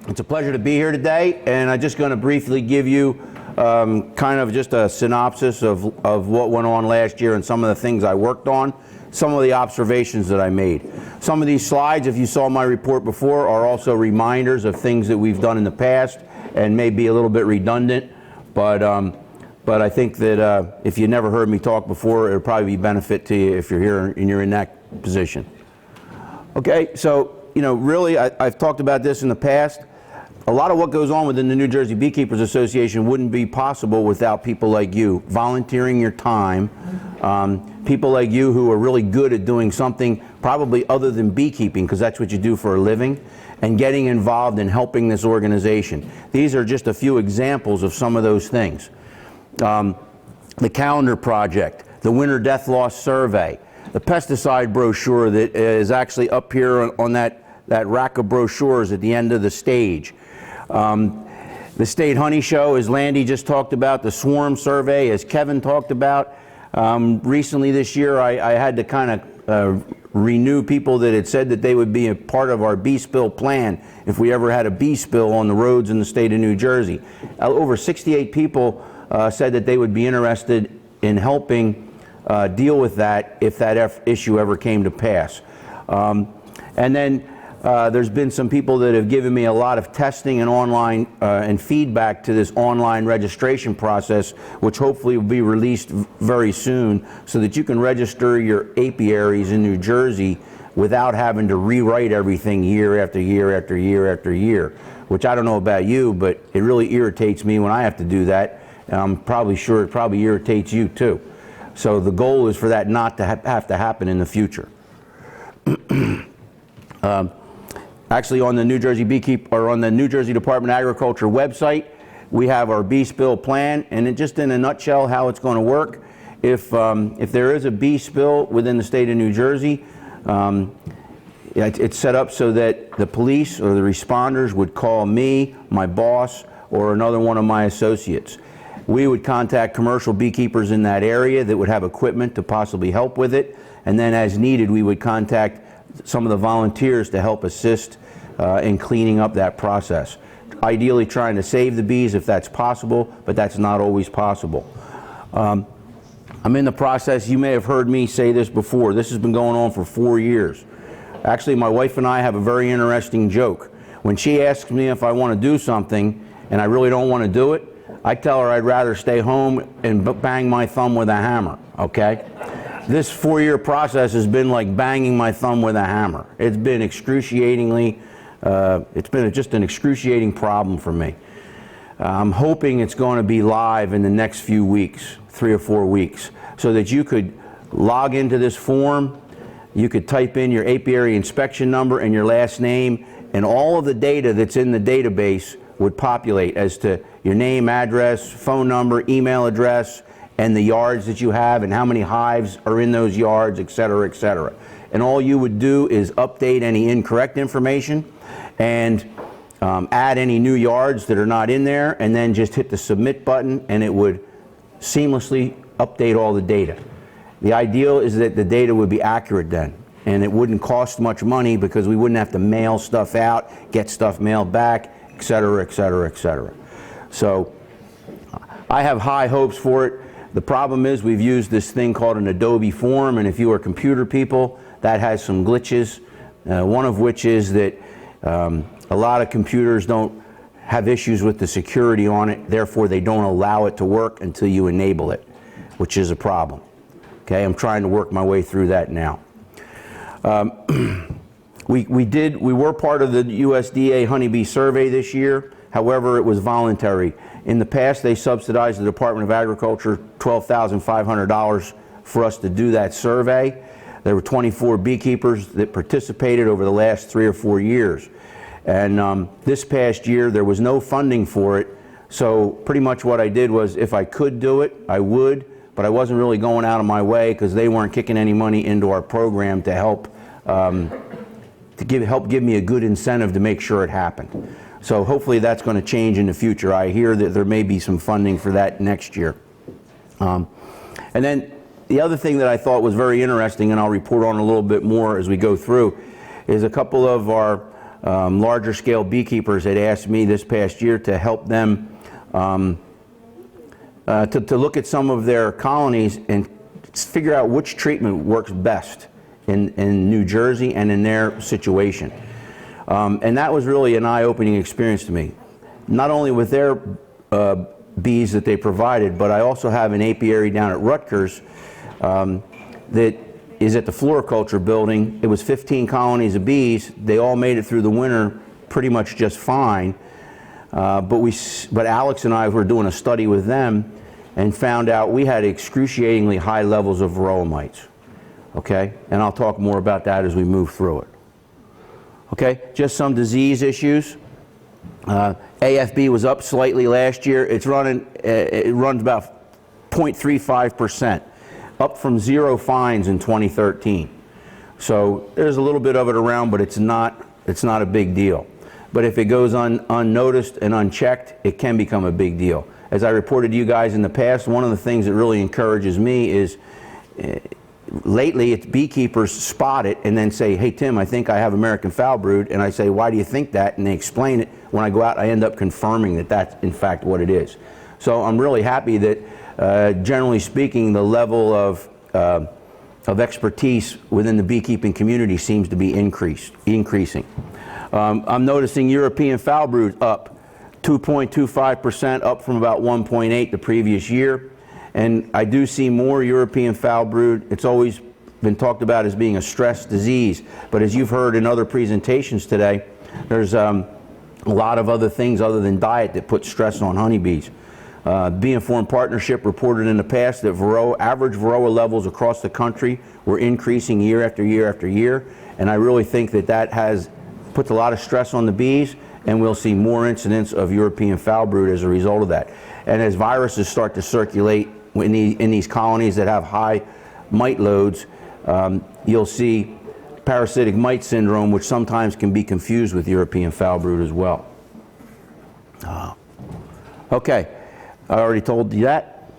It's a pleasure to be here today, and I'm just going to briefly give you kind of just a synopsis of what went on last year and some of the things I worked on, some of the observations that I made. Some of these slides, if you saw my report before, are also reminders of things that we've done in the past and may be a little bit redundant, but I think that if you never heard me talk before, it'll probably be benefit to you if you're here and you're in that position. Okay, so, you know, really, I've talked about this in the past. A lot of what goes on within the New Jersey Beekeepers Association wouldn't be possible without people like you, volunteering your time, people like you who are really good at doing something probably other than beekeeping, because that's what you do for a living, and getting involved in helping this organization. These are just a few examples of some of those things. The calendar project, the winter death loss survey, the pesticide brochure that is actually up here on that rack of brochures at the end of the stage. The State Honey Show, as Landy just talked about, the swarm survey, as Kevin talked about. Recently this year, I had to kind of renew people that had said that they would be a part of our bee spill plan if we ever had a bee spill on the roads in the state of New Jersey. Over 68 people said that they would be interested in helping deal with that if that issue ever came to pass. And then there's been some people that have given me a lot of testing and online and feedback to this online registration process, which hopefully will be released very soon so that you can register your apiaries in New Jersey without having to rewrite everything year after year after year after year, which I don't know about you, but it really irritates me when I have to do that. And I'm probably sure it probably irritates you too. So the goal is for that not to have to happen in the future. Actually, on the New Jersey on the New Jersey Department of Agriculture website, we have our bee spill plan, and just in a nutshell how it's going to work. If there is a bee spill within the state of New Jersey, it's set up so that the police or the responders would call me, my boss, or another one of my associates. We would contact commercial beekeepers in that area that would have equipment to possibly help with it, and then as needed we would contact some of the volunteers to help assist in cleaning up that process. Ideally trying to save the bees if that's possible, but that's not always possible. I'm in the process, you may have heard me say this before, this has been going on for 4 years. Actually, my wife and I have a very interesting joke. When she asks me if I want to do something and I really don't want to do it, I tell her I'd rather stay home and bang my thumb with a hammer, okay? This 4-year process has been like banging my thumb with a hammer. It's been excruciatingly, it's been just an excruciating problem for me. I'm hoping it's going to be live in the next few weeks, 3 or 4 weeks, so that you could log into this form, you could type in your apiary inspection number and your last name, and all of the data that's in the database would populate as to your name, address, phone number, email address, and the yards that you have and how many hives are in those yards, et cetera, et cetera. And all you would do is update any incorrect information and add any new yards that are not in there, and then just hit the submit button and it would seamlessly update all the data. The ideal is that the data would be accurate then, and it wouldn't cost much money because we wouldn't have to mail stuff out, get stuff mailed back, et cetera, et cetera, et cetera. So I have high hopes for it. The problem is we've used this thing called an Adobe form, and if you are computer people, that has some glitches. One of which is that a lot of computers don't have issues with the security on it, therefore they don't allow it to work until you enable it, which is a problem. Okay, I'm trying to work my way through that now. We were part of the USDA honeybee survey this year. However, it was voluntary. In the past, they subsidized the Department of Agriculture $12,500 for us to do that survey. There were 24 beekeepers that participated over the last 3 or 4 years. And this past year, there was no funding for it. So pretty much what I did was, if I could do it, I would, but I wasn't really going out of my way because they weren't kicking any money into our program to help give me a good incentive to make sure it happened. So hopefully that's going to change in the future. I hear that there may be some funding for that next year. And then the other thing that I thought was very interesting, and I'll report on a little bit more as we go through, is a couple of our larger scale beekeepers had asked me this past year to help them to look at some of their colonies and figure out which treatment works best in New Jersey and in their situation. And that was really an eye-opening experience to me. Not only with their bees that they provided, but I also have an apiary down at Rutgers that is at the floriculture building. It was 15 colonies of bees. They all made it through the winter pretty much just fine. But Alex and I were doing a study with them and found out we had excruciatingly high levels of varroa mites. Okay, and I'll talk more about that as we move through it. Okay, just some disease issues. AFB was up slightly last year. It runs about 0.35%, up from 0 fines in 2013. So there's a little bit of it around, but it's not a big deal. But if it goes unnoticed and unchecked, it can become a big deal. As I reported to you guys in the past, one of the things that really encourages me is lately it's beekeepers spot it and then say, hey Tim, I think I have American foul brood, and I say, why do you think that? And they explain it. When I go out, I end up confirming that that's in fact what it is. So I'm really happy that generally speaking, the level of expertise within the beekeeping community seems to be increasing. I'm noticing European foul brood up 2.25%, up from about 1.8 the previous year. And I do see more European foul brood. It's always been talked about as being a stress disease, but as you've heard in other presentations today, there's a lot of other things other than diet that put stress on honeybees. Bee Informed Partnership reported in the past that average varroa levels across the country were increasing year after year after year, and I really think that puts a lot of stress on the bees, and we'll see more incidents of European foul brood as a result of that. And as viruses start to circulate in these colonies that have high mite loads, you'll see parasitic mite syndrome, which sometimes can be confused with European foul brood as well. Okay, I already told you that.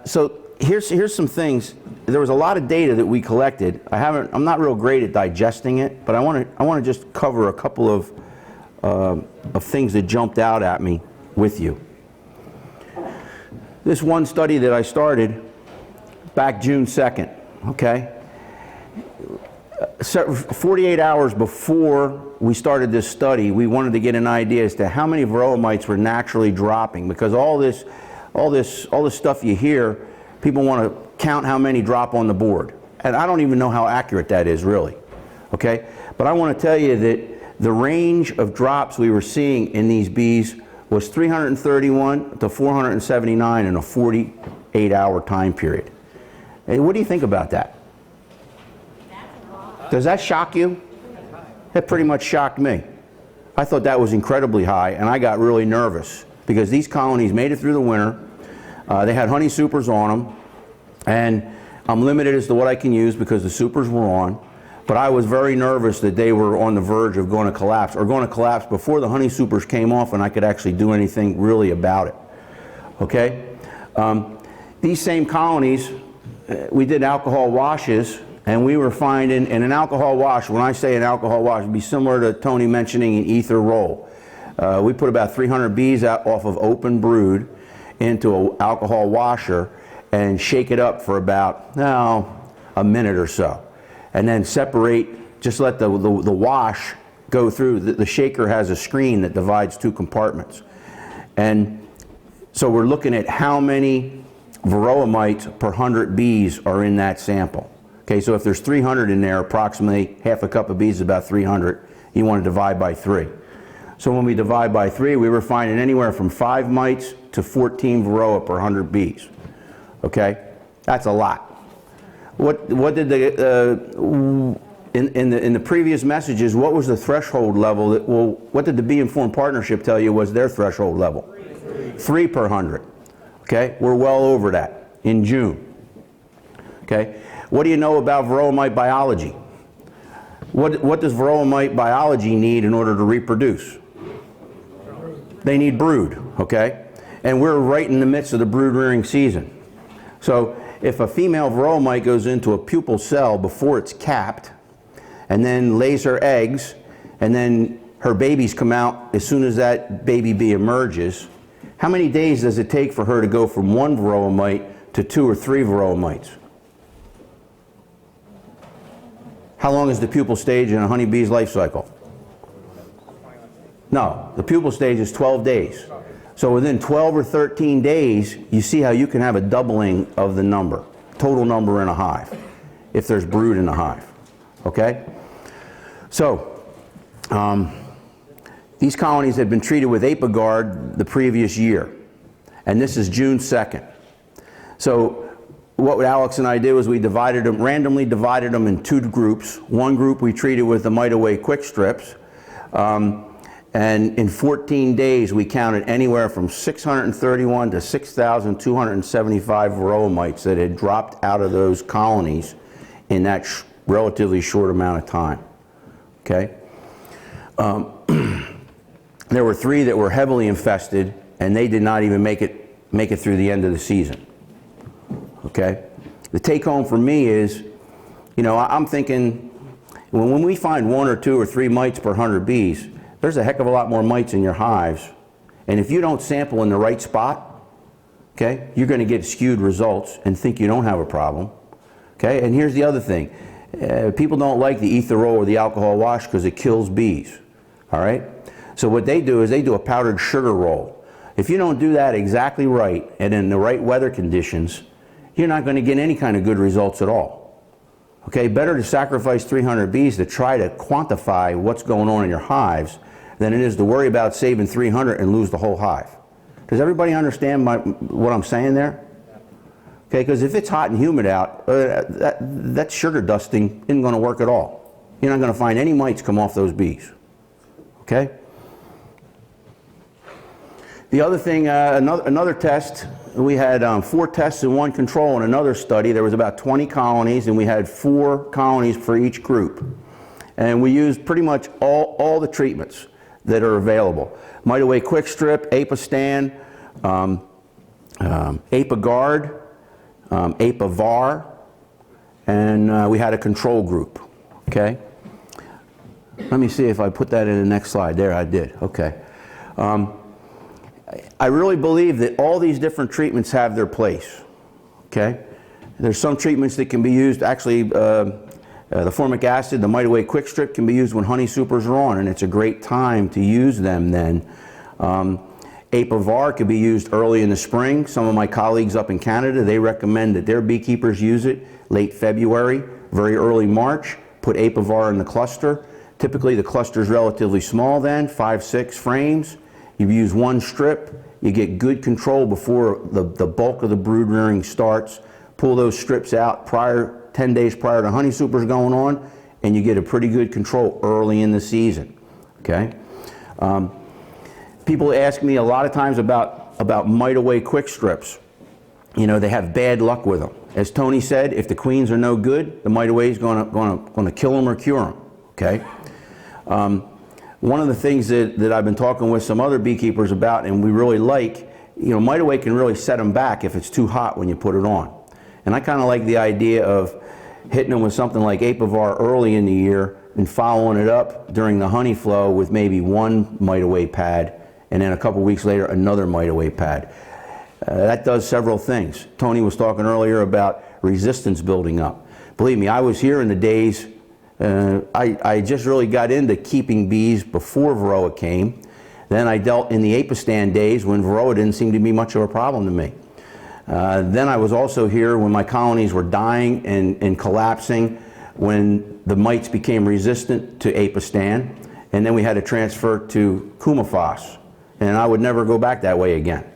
So here's some things. There was a lot of data that we collected. I'm not real great at digesting it, but I want to just cover a couple of things that jumped out at me with you. This one study that I started back June 2nd, okay? 48 hours before we started this study, we wanted to get an idea as to how many varroa mites were naturally dropping, because all this stuff you hear, people want to count how many drop on the board. And I don't even know how accurate that is really, okay? But I want to tell you that the range of drops we were seeing in these bees was 331 to 479 in a 48-hour time period. Hey, what do you think about that? Does that shock you? That pretty much shocked me. I thought that was incredibly high, and I got really nervous because these colonies made it through the winter. They had honey supers on them, and I'm limited as to what I can use because the supers were on. But I was very nervous that they were on the verge of going to collapse, or going to collapse before the honey supers came off and I could actually do anything really about it. Okay? These same colonies, we did alcohol washes, and we were finding, in an alcohol wash, when I say an alcohol wash, it would be similar to Tony mentioning an ether roll. We put about 300 bees out off of open brood into an alcohol washer and shake it up for about, a minute or so. And then separate, just let the wash go through. The shaker has a screen that divides 2 compartments. And so we're looking at how many varroa mites per 100 bees are in that sample. Okay, so if there's 300 in there, approximately half a cup of bees is about 300. You want to divide by 3. So when we divide by 3, we were finding anywhere from 5 mites to 14 varroa per 100 bees. Okay, that's a lot. What did in the previous messages, what was the threshold level what did the Bee Informed Partnership tell you was their threshold level? 3 per 100. Okay, we're well over that in June. Okay, what do you know about varroa mite biology? What does varroa mite biology need in order to reproduce? They need brood, okay? And we're right in the midst of the brood rearing season. So if a female varroa mite goes into a pupal cell before it's capped and then lays her eggs and then her babies come out as soon as that baby bee emerges, how many days does it take for her to go from one varroa mite to 2 or 3 varroa mites? How long is the pupal stage in a honeybee's life cycle? No, the pupal stage is 12 days. So within 12 or 13 days, you see how you can have a doubling of the number, total number in a hive, if there's brood in a hive, okay? So, these colonies had been treated with Apiguard the previous year, and this is June 2nd. So what Alex and I did was we randomly divided them in 2 groups. One group we treated with the mite away quick strips, and in 14 days we counted anywhere from 631 to 6,275 varroa mites that had dropped out of those colonies in that relatively short amount of time, okay? There were 3 that were heavily infested, and they did not even make it through the end of the season. Okay? The take home for me is, you know, I'm thinking when we find 1 or 2 or 3 mites per 100 bees, there's a heck of a lot more mites in your hives. And if you don't sample in the right spot, okay, you're going to get skewed results and think you don't have a problem. Okay? And here's the other thing. People don't like the ether roll or the alcohol wash because it kills bees. All right? So what they do is they do a powdered sugar roll. If you don't do that exactly right and in the right weather conditions, you're not going to get any kind of good results at all. Okay, better to sacrifice 300 bees to try to quantify what's going on in your hives than it is to worry about saving 300 and lose the whole hive. Does everybody understand what I'm saying there? Okay, because if it's hot and humid out, that sugar dusting isn't going to work at all. You're not going to find any mites come off those bees. Okay? The other thing, another test, we had 4 tests and 1 control in another study. There was about 20 colonies, and we had 4 colonies for each group. And we used pretty much all the treatments that are available. Mite away quick strip, Apistan, Apiguard, Apivar, and we had a control group, okay? Let me see if I put that in the next slide. There, I did, okay. I really believe that all these different treatments have their place, okay? There's some treatments that can be used, actually, the formic acid, the mite away quick strip can be used when honey supers are on, and it's a great time to use them then. Apivar could be used early in the spring. Some of my colleagues up in Canada, they recommend that their beekeepers use it late February, very early March. Put Apivar in the cluster. Typically the cluster is relatively small then, 5-6 frames. You use 1 strip, you get good control before the bulk of the brood rearing starts. Pull those strips out 10 days prior to honey supers going on, and you get a pretty good control early in the season, okay? People ask me a lot of times about mite away quick strips. You know, they have bad luck with them. As Tony said, if the queens are no good, the mite away is gonna kill them or cure them, okay? One of the things that I've been talking with some other beekeepers about, and we really like, you know, mite away can really set them back if it's too hot when you put it on. And I kind of like the idea of hitting them with something like Apivar early in the year and following it up during the honey flow with maybe 1 mite away pad, and then a couple weeks later another mite away pad. That does several things. Tony was talking earlier about resistance building up. Believe me, I was here in the days, I just really got into keeping bees before Varroa came. Then I dealt in the Apistan days when Varroa didn't seem to be much of a problem to me. Then I was also here when my colonies were dying and collapsing, when the mites became resistant to Apistan, and then we had to transfer to Coumaphos. And I would never go back that way again,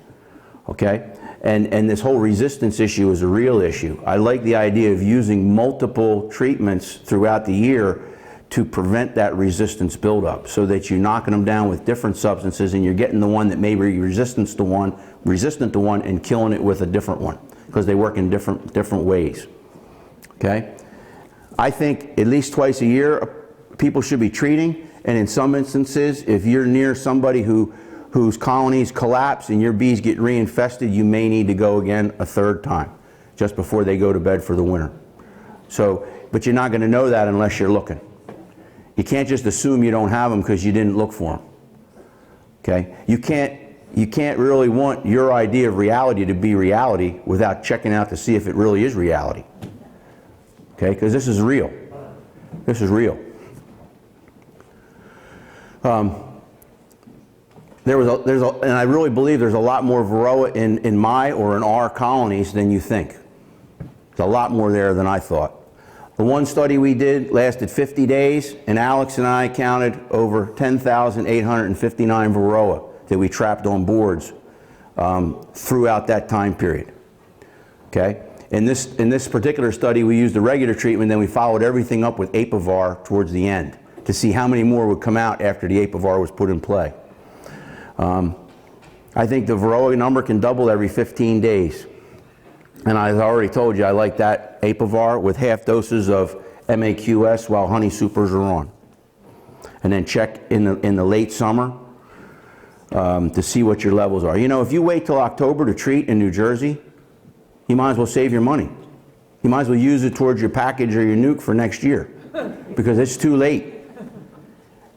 okay? And this whole resistance issue is a real issue. I like the idea of using multiple treatments throughout the year to prevent that resistance buildup, so that you're knocking them down with different substances and you're getting the one that may be resistant to one and killing it with a different one, because they work in different ways, okay? I think at least twice a year people should be treating, and in some instances, if you're near somebody whose colonies collapse and your bees get reinfested, you may need to go again a 3rd time just before they go to bed for the winter. So, but you're not going to know that unless you're looking. You can't just assume you don't have them because you didn't look for them. Okay? You can't really want your idea of reality to be reality without checking out to see if it really is reality. Okay? Because this is real. This is real. And I really believe there's a lot more varroa in my or in our colonies than you think. There's a lot more there than I thought. The one study we did lasted 50 days, and Alex and I counted over 10,859 varroa that we trapped on boards throughout that time period. Okay? In this particular study, we used the regular treatment, then we followed everything up with Apivar towards the end to see how many more would come out after the Apivar was put in play. I think the varroa number can double every 15 days. And as I already told you, I like that Apivar with half doses of MAQS while honey supers are on. And then check in the late summer to see what your levels are. You know, if you wait till October to treat in New Jersey, you might as well save your money. You might as well use it towards your package or your nuke for next year because it's too late.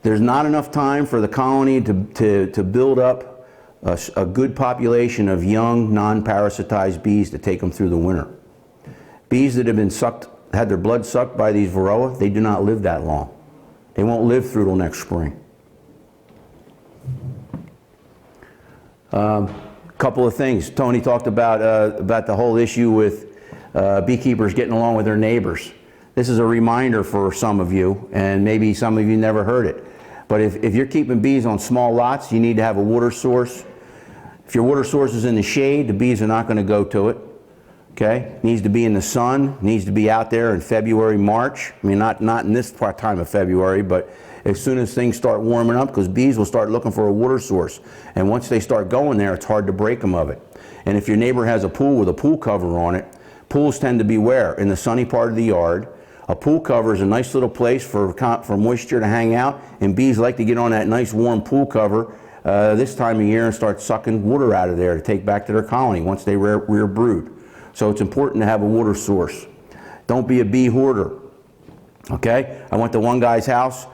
There's not enough time for the colony to build up a good population of young, non-parasitized bees to take them through the winter. Bees that have been had their blood sucked by these varroa, they do not live that long. They won't live through till next spring. Couple of things. Tony talked about the whole issue with beekeepers getting along with their neighbors. This is a reminder for some of you, and maybe some of you never heard it. But if you're keeping bees on small lots, you need to have a water source. If your water source is in the shade, the bees are not going to go to it. Okay? It needs to be in the sun, needs to be out there in February, March. I mean, not in this time of February, but as soon as things start warming up, because bees will start looking for a water source. And once they start going there, it's hard to break them of it. And if your neighbor has a pool with a pool cover on it, pools tend to be where? In the sunny part of the yard. A pool cover is a nice little place for moisture to hang out, and bees like to get on that nice warm pool cover this time of year and start sucking water out of there to take back to their colony once they rear brood. So it's important to have a water source. Don't be a bee hoarder. Okay? I went to one guy's house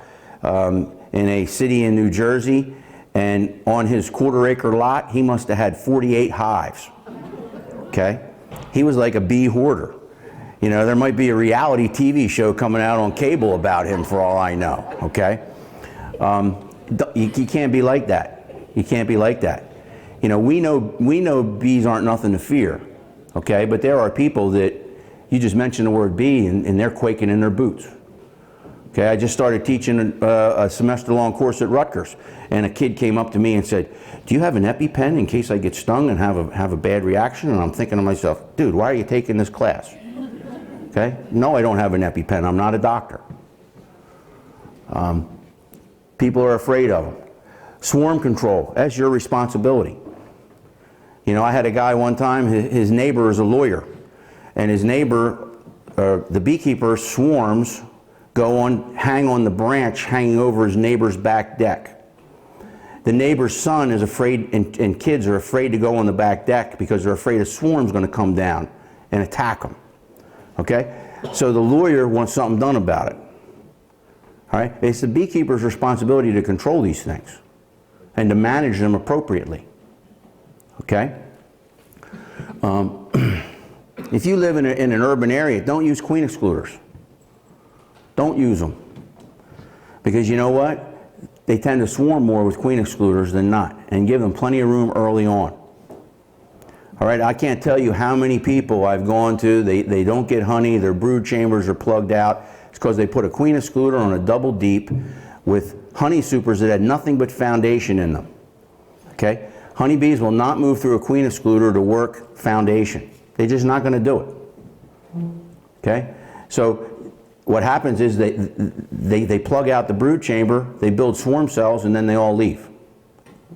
in a city in New Jersey, and on his quarter-acre lot, he must have had 48 hives. Okay? He was like a bee hoarder. You know, there might be a reality TV show coming out on cable about him for all I know, okay? You can't be like that. You can't be like that. You know, we know bees aren't nothing to fear, okay? But there are people that, you just mentioned the word bee and they're quaking in their boots. Okay, I just started teaching a semester-long course at Rutgers, and a kid came up to me and said, "Do you have an EpiPen in case I get stung and have a bad reaction?" And I'm thinking to myself, dude, why are you taking this class? Okay? No, I don't have an EpiPen. I'm not a doctor. People are afraid of them. Swarm control, that's your responsibility. You know, I had a guy one time, his neighbor is a lawyer, and his neighbor, the beekeeper, swarms hang on the branch hanging over his neighbor's back deck. The neighbor's son is afraid, and kids are afraid to go on the back deck because they're afraid a swarm's going to come down and attack them. Okay? So the lawyer wants something done about it. All right? It's the beekeeper's responsibility to control these things and to manage them appropriately. Okay? If you live in an urban area, don't use queen excluders. Don't use them. Because you know what? They tend to swarm more with queen excluders than not, and give them plenty of room early on. All right, I can't tell you how many people I've gone to, they don't get honey, their brood chambers are plugged out. It's because they put a queen excluder on a double deep with honey supers that had nothing but foundation in them. Okay? Honeybees will not move through a queen excluder to work foundation. They're just not going to do it. Okay? So what happens is they plug out the brood chamber, they build swarm cells, and then they all leave.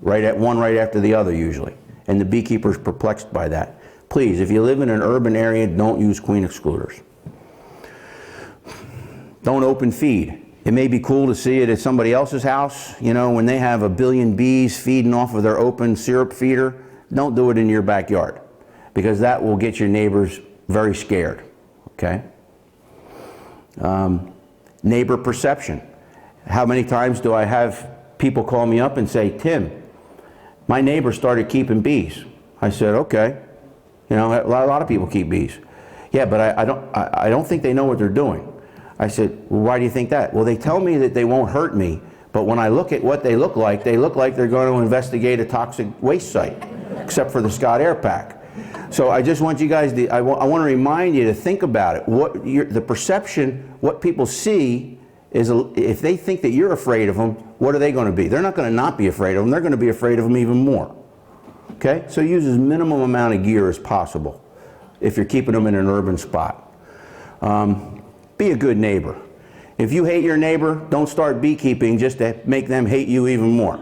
Right after the other usually. And the beekeeper's perplexed by that. Please, if you live in an urban area, don't use queen excluders. Don't open feed. It may be cool to see it at somebody else's house, you know, when they have a billion bees feeding off of their open syrup feeder. Don't do it in your backyard, because that will get your neighbors very scared, okay? Neighbor perception. How many times do I have people call me up and say, Tim, my neighbor started keeping bees. I said, okay. You know, a lot of people keep bees. Yeah, but I don't think they know what they're doing. I said, well, why do you think that? Well, they tell me that they won't hurt me, but when I look at what they look like they're going to investigate a toxic waste site, except for the Scott Air Pack. So I just want you guys to, I want to remind you to think about it. The perception, what people see is, if they think that you're afraid of them, what are they going to be? They're not going to not be afraid of them, they're going to be afraid of them even more. Okay? So use as minimum amount of gear as possible if you're keeping them in an urban spot. Be a good neighbor. If you hate your neighbor, don't start beekeeping just to make them hate you even more.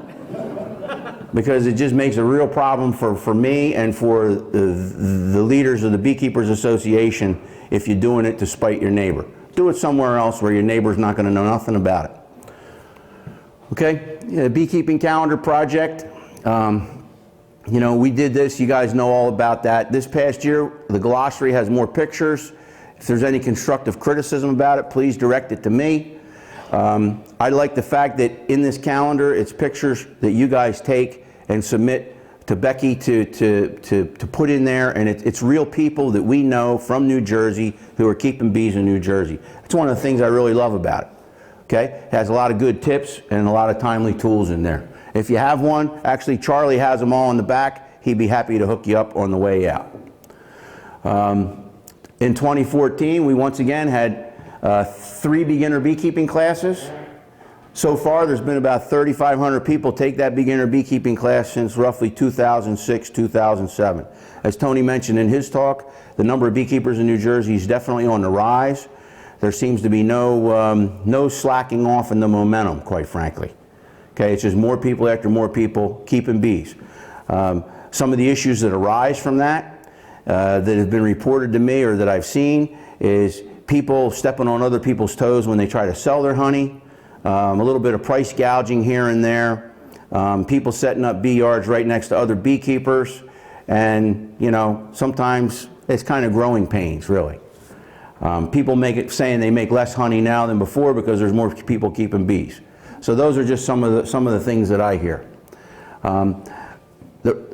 Because it just makes a real problem for me and for the leaders of the Beekeepers Association if you're doing it to spite your neighbor. Do it somewhere else where your neighbor's not going to know nothing about it. Okay, yeah, beekeeping calendar project. You know, we did this, you guys know all about that. This past year, the glossary has more pictures. If there's any constructive criticism about it, please direct it to me. I like the fact that in this calendar, it's pictures that you guys take and submit to Becky to put in there, and it's real people that we know from New Jersey who are keeping bees in New Jersey. That's one of the things I really love about it. Okay? It has a lot of good tips and a lot of timely tools in there. If you have one, actually Charlie has them all in the back. He'd be happy to hook you up on the way out. In 2014, we once again had 3 beginner beekeeping classes. So far, there's been about 3,500 people take that beginner beekeeping class since roughly 2006, 2007. As Tony mentioned in his talk, the number of beekeepers in New Jersey is definitely on the rise. There seems to be no slacking off in the momentum, quite frankly. Okay, it's just more people after more people keeping bees. Some of the issues that arise from that that have been reported to me or that I've seen is people stepping on other people's toes when they try to sell their honey, a little bit of price gouging here and there, people setting up bee yards right next to other beekeepers, and you know, sometimes it's kind of growing pains, really. People saying they make less honey now than before because there's more people keeping bees. So those are just some of the things that I hear.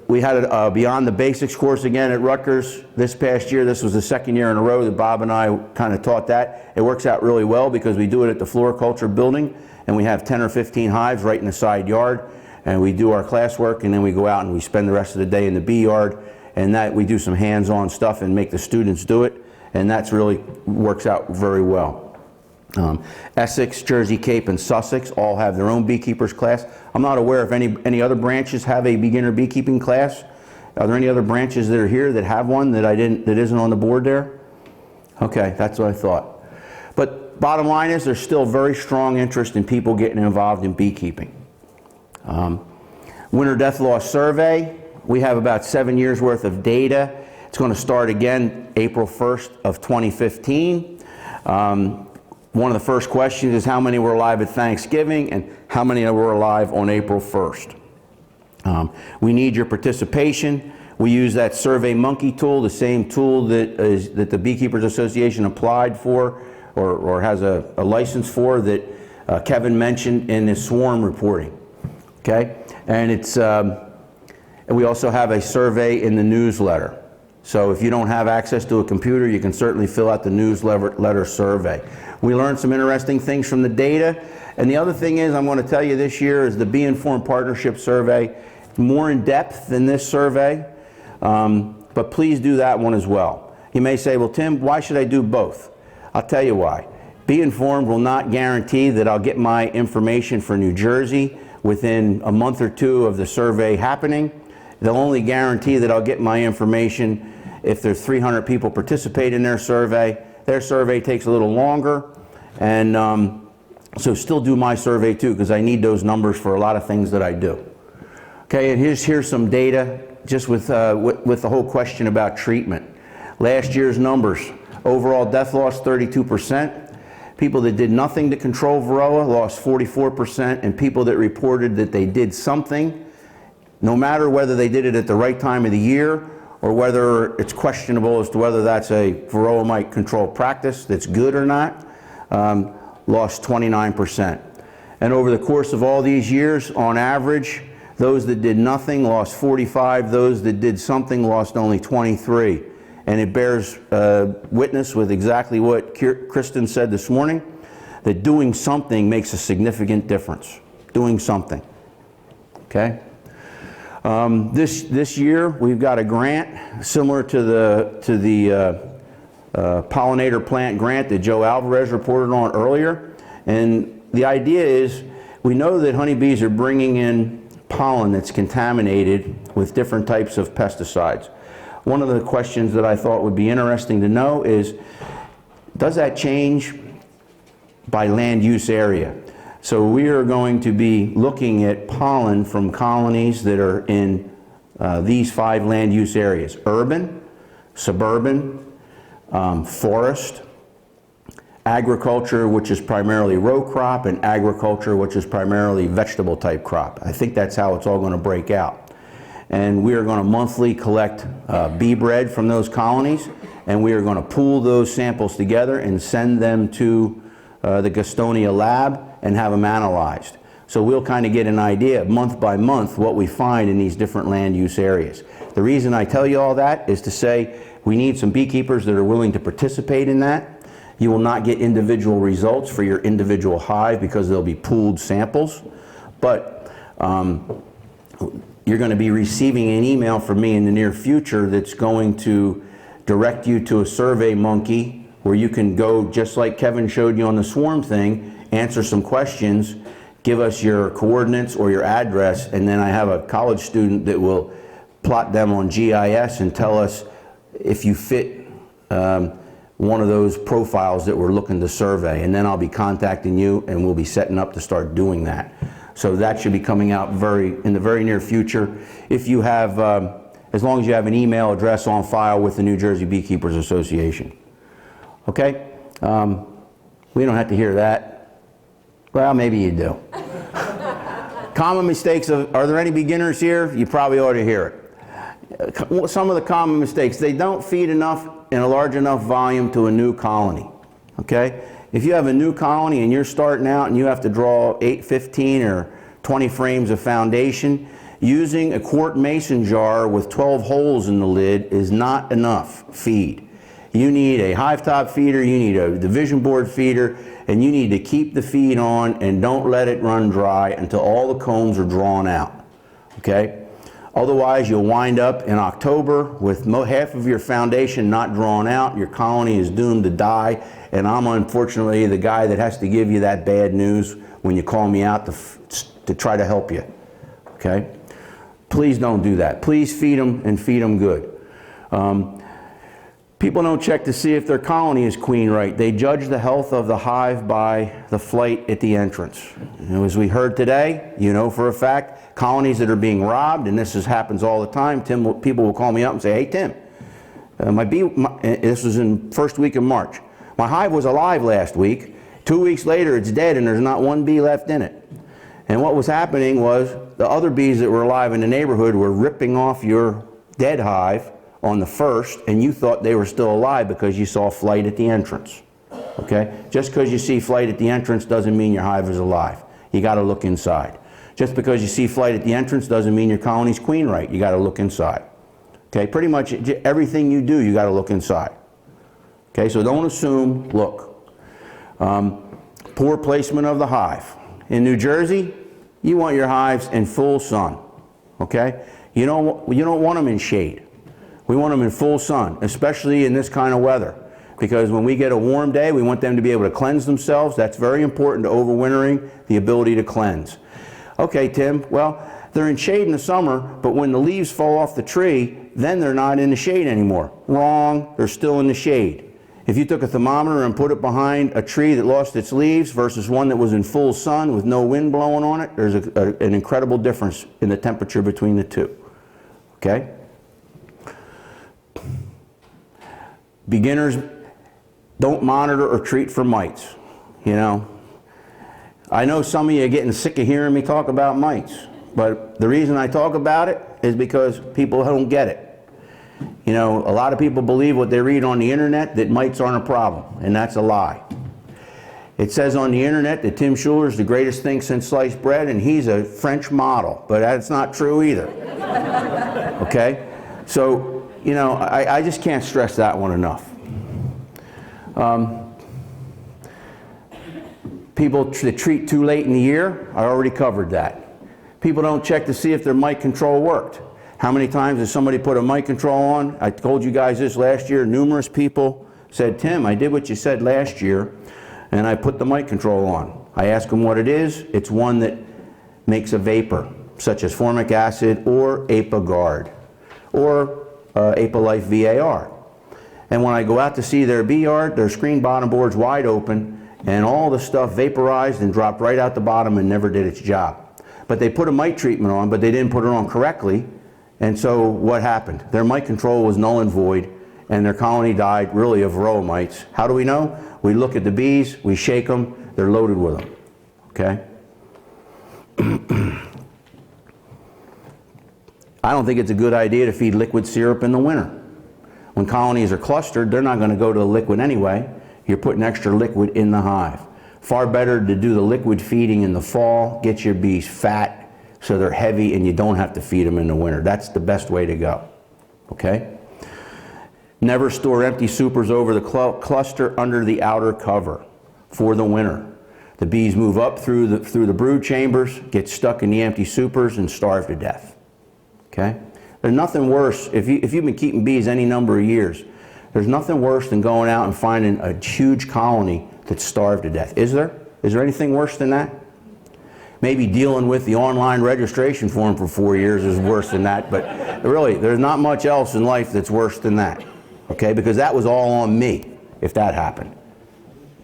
We had a Beyond the Basics course again at Rutgers this past year. This was the second year in a row that Bob and I kind of taught that. It works out really well because we do it at the floriculture building, and we have 10 or 15 hives right in the side yard, and we do our classwork, and then we go out and we spend the rest of the day in the bee yard, and that we do some hands-on stuff and make the students do it, and that's really works out very well. Essex, Jersey Cape, and Sussex all have their own beekeepers class. I'm not aware if any other branches have a beginner beekeeping class. Are there any other branches that are here that have one that isn't on the board there? Okay, that's what I thought. But bottom line is there's still very strong interest in people getting involved in beekeeping. Winter death loss survey, we have about 7 years worth of data. It's going to start again April 1st of 2015. One of the first questions is how many were alive at Thanksgiving and how many were alive on April 1st. We need your participation. We use that Survey Monkey tool, the same tool that the Beekeepers Association applied for or has a license for that Kevin mentioned in his swarm reporting. Okay? And we also have a survey in the newsletter. So if you don't have access to a computer, you can certainly fill out the newsletter survey. We learned some interesting things from the data. And the other thing is, I'm going to tell you this year, is the Bee Informed Partnership Survey. More in depth than this survey, but please do that one as well. You may say, well, Tim, why should I do both? I'll tell you why. Bee Informed will not guarantee that I'll get my information for New Jersey within a month or two of the survey happening. They'll only guarantee that I'll get my information if there's 300 people participate in their survey. Their survey takes a little longer, and so still do my survey too, because I need those numbers for a lot of things that I do. Okay, and here's some data just with the whole question about treatment. Last year's numbers: overall death loss 32%. People that did nothing to control varroa lost 44%, and people that reported that they did something, no matter whether they did it at the right time of the year or whether it's questionable as to whether that's a varroa mite control practice that's good or not, lost 29%. And over the course of all these years, on average, those that did nothing lost 45, those that did something lost only 23. And it bears witness with exactly what Kristen said this morning, that doing something makes a significant difference. Doing something, okay? This year, we've got a grant similar to the pollinator plant grant that Joe Alvarez reported on earlier. And the idea is, we know that honeybees are bringing in pollen that's contaminated with different types of pesticides. One of the questions that I thought would be interesting to know is, does that change by land use area? So we are going to be looking at pollen from colonies that are in these 5 land use areas: urban, suburban, forest, agriculture, which is primarily row crop, and agriculture, which is primarily vegetable type crop. I think that's how it's all going to break out. And we are going to monthly collect bee bread from those colonies, and we are going to pool those samples together and send them to the Gastonia lab and have them analyzed. So we'll kind of get an idea month by month what we find in these different land use areas. The reason I tell you all that is to say we need some beekeepers that are willing to participate in that. You will not get individual results for your individual hive because they'll be pooled samples, but you're going to be receiving an email from me in the near future that's going to direct you to a survey monkey where you can go, just like Kevin showed you on the swarm thing, answer some questions, give us your coordinates or your address, and then I have a college student that will plot them on GIS and tell us if you fit one of those profiles that we're looking to survey, and then I'll be contacting you and we'll be setting up to start doing that. So that should be coming out in the very near future. If you have, as long as you have an email address on file with the New Jersey Beekeepers Association. Okay? We don't have to hear that. Well, maybe you do. Common mistakes are there any beginners here? You probably ought to hear it. Some of the common mistakes: they don't feed enough in a large enough volume to a new colony. Okay? If you have a new colony and you're starting out and you have to draw 8, 15, or 20 frames of foundation, using a quart mason jar with 12 holes in the lid is not enough feed. You need a hive top feeder, you need a division board feeder, and you need to keep the feed on and don't let it run dry until all the combs are drawn out. Okay? Otherwise, you'll wind up in October with half of your foundation not drawn out. Your colony is doomed to die, and I'm unfortunately the guy that has to give you that bad news when you call me out to try to help you. Okay? Please don't do that. Please feed them, and feed them good. People don't check to see if their colony is queen right. They judge the health of the hive by the flight at the entrance. And as we heard today, you know for a fact, colonies that are being robbed, and this happens all the time, people will call me up and say, "Hey Tim, this was in first week of March. My hive was alive last week. 2 weeks later it's dead and there's not one bee left in it." And what was happening was the other bees that were alive in the neighborhood were ripping off your dead hive on the first, and you thought they were still alive because you saw flight at the entrance. Okay? Just because you see flight at the entrance doesn't mean your hive is alive. You got to look inside. Just because you see flight at the entrance doesn't mean your colony's queen right. You got to look inside. Okay? Pretty much everything you do, you got to look inside. Okay? So don't assume, look. Poor placement of the hive. In New Jersey, you want your hives in full sun. Okay? You don't want them in shade. We want them in full sun, especially in this kind of weather, because when we get a warm day, we want them to be able to cleanse themselves. That's very important to overwintering, the ability to cleanse. Okay, Tim, well, they're in shade in the summer, but when the leaves fall off the tree, then they're not in the shade anymore. Wrong, they're still in the shade. If you took a thermometer and put it behind a tree that lost its leaves versus one that was in full sun with no wind blowing on it, there's an incredible difference in the temperature between the two. Okay? Beginners don't monitor or treat for mites. You know, I know some of you are getting sick of hearing me talk about mites, but the reason I talk about it is because people don't get it. You know, a lot of people believe what they read on the internet, that mites aren't a problem, and that's a lie. It says on the internet that Tim Schuler is the greatest thing since sliced bread, and he's a French model, but that's not true either. Okay? So, you know, I just can't stress that one enough. People that treat too late in the year, I already covered that. People don't check to see if their mite control worked. How many times has somebody put a mite control on? I told you guys this last year. Numerous people said, Tim, I did what you said last year, and I put the mite control on. I ask them what it is. It's one that makes a vapor, such as formic acid or Apiguard or Apilife VAR. And when I go out to see their bee yard, their screen bottom board's wide open, and all the stuff vaporized and dropped right out the bottom and never did its job. But they put a mite treatment on, but they didn't put it on correctly, and so what happened? Their mite control was null and void, and their colony died really of varroa mites. How do we know? We look at the bees, we shake them, they're loaded with them. Okay? I don't think it's a good idea to feed liquid syrup in the winter. When colonies are clustered, they're not going to go to the liquid anyway. You're putting extra liquid in the hive. Far better to do the liquid feeding in the fall, get your bees fat so they're heavy and you don't have to feed them in the winter. That's the best way to go. Okay? Never store empty supers over the cluster under the outer cover for the winter. The bees move up through the brood chambers, get stuck in the empty supers, and starve to death. Okay? There's nothing worse, if you've been keeping bees any number of years, there's nothing worse than going out and finding a huge colony that's starved to death. Is there? Is there anything worse than that? Maybe dealing with the online registration form for 4 years is worse than that, but really, there's not much else in life that's worse than that. Okay? Because that was all on me, if that happened.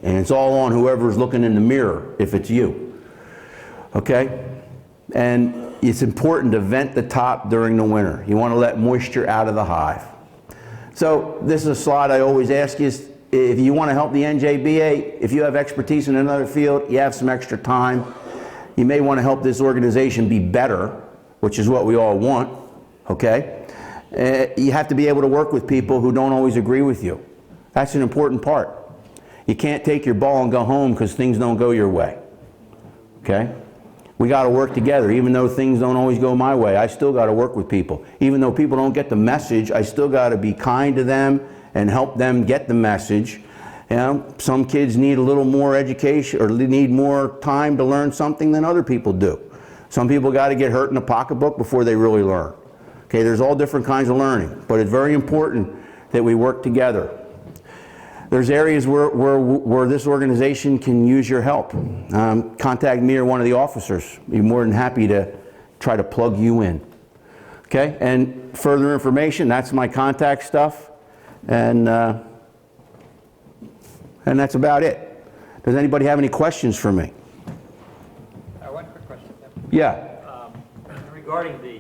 And it's all on whoever's looking in the mirror, if it's you. Okay? And it's important to vent the top during the winter. You want to let moisture out of the hive. So this is a slide I always ask you. If you want to help the NJBA, if you have expertise in another field, you have some extra time, you may want to help this organization be better, which is what we all want, okay? You have to be able to work with people who don't always agree with you. That's an important part. You can't take your ball and go home because things don't go your way, okay? We got to work together. Even though things don't always go my way, I still got to work with people. Even though people don't get the message, I still got to be kind to them and help them get the message. You know, some kids need a little more education or need more time to learn something than other people do. Some people got to get hurt in the pocketbook before they really learn. Okay, there's all different kinds of learning, but it's very important that we work together. There's areas where this organization can use your help. Contact me or one of the officers. Be more than happy to try to plug you in. Okay, and further information, that's my contact stuff, and that's about it. Does anybody have any questions for me? One quick question. Yeah. Regarding the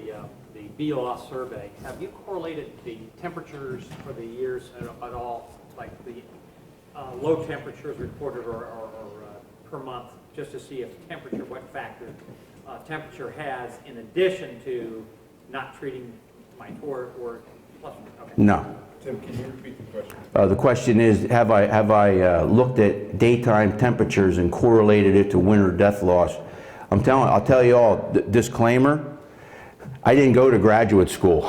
bee loss survey, have you correlated the temperatures for the years at all, like the low temperatures reported or per month, just to see if temperature, what factor temperature has in addition to not treating mite or plus? Okay. No. Tim, can you repeat the question? The question is, have I looked at daytime temperatures and correlated it to winter death loss? I'll tell you all, disclaimer, I didn't go to graduate school.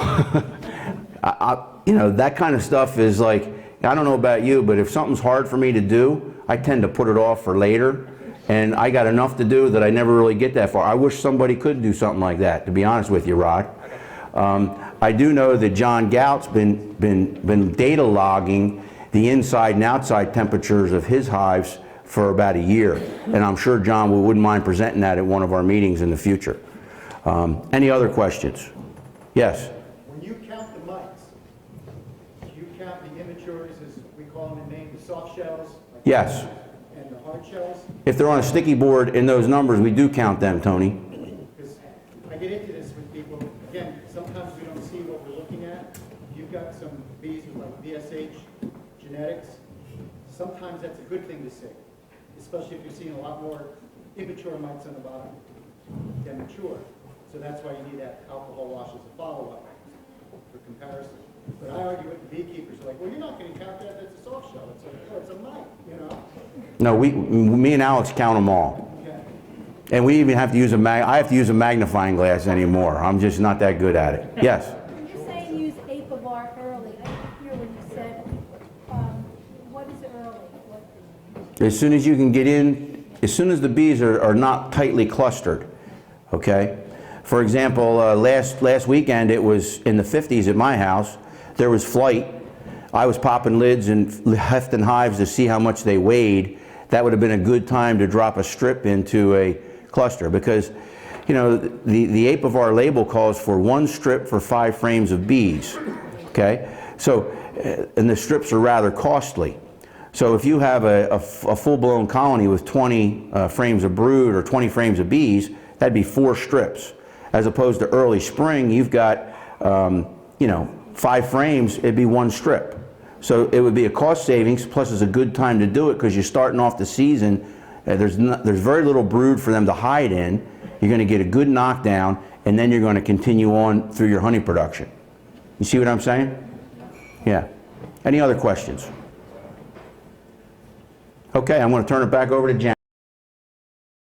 You know, that kind of stuff is like, I don't know about you, but if something's hard for me to do, I tend to put it off for later. And I got enough to do that I never really get that far. I wish somebody could do something like that, to be honest with you, Rod. I do know that John Gout's been data logging the inside and outside temperatures of his hives for about a year. And I'm sure John wouldn't mind presenting that at one of our meetings in the future. Any other questions? Yes? When you count the mites, do you count the immatures, as we call them in Maine, the soft shells? Like Yes. And the hard shells? If they're on a sticky board in those numbers, we do count them, Tony. Because I get into this with people. Again, sometimes we don't see what we're looking at. If you've got some bees with like VSH genetics, sometimes that's a good thing to see, especially if you're seeing a lot more immature mites on the bottom than mature. So that's why you need that alcohol wash as a follow-up for comparison. But I argue with the beekeepers, like, well, you're not gonna count that, that's a soft shell, it's like, oh, it's a mite, you know? No, me and Alex count them all. Okay. And we even have to use I have to use a magnifying glass anymore. I'm just not that good at it. Yes? When you're saying use Apivar early, I didn't hear when you said, what is early? What? As soon as you can get in, as soon as the bees are not tightly clustered, okay? For example, last weekend it was in the 50s at my house. There was flight. I was popping lids and hefting hives to see how much they weighed. That would have been a good time to drop a strip into a cluster because, you know, the Apivar label calls for 1 strip for 5 frames of bees, okay? So, and the strips are rather costly. So if you have a full-blown colony with 20 frames of brood or 20 frames of bees, that'd be 4 strips. As opposed to early spring, you've got, you know, 5 frames, it'd be 1 strip. So it would be a cost savings, plus it's a good time to do it because you're starting off the season. There's very little brood for them to hide in. You're going to get a good knockdown, and then you're going to continue on through your honey production. You see what I'm saying? Yeah. Any other questions? Okay, I'm going to turn it back over to Jan.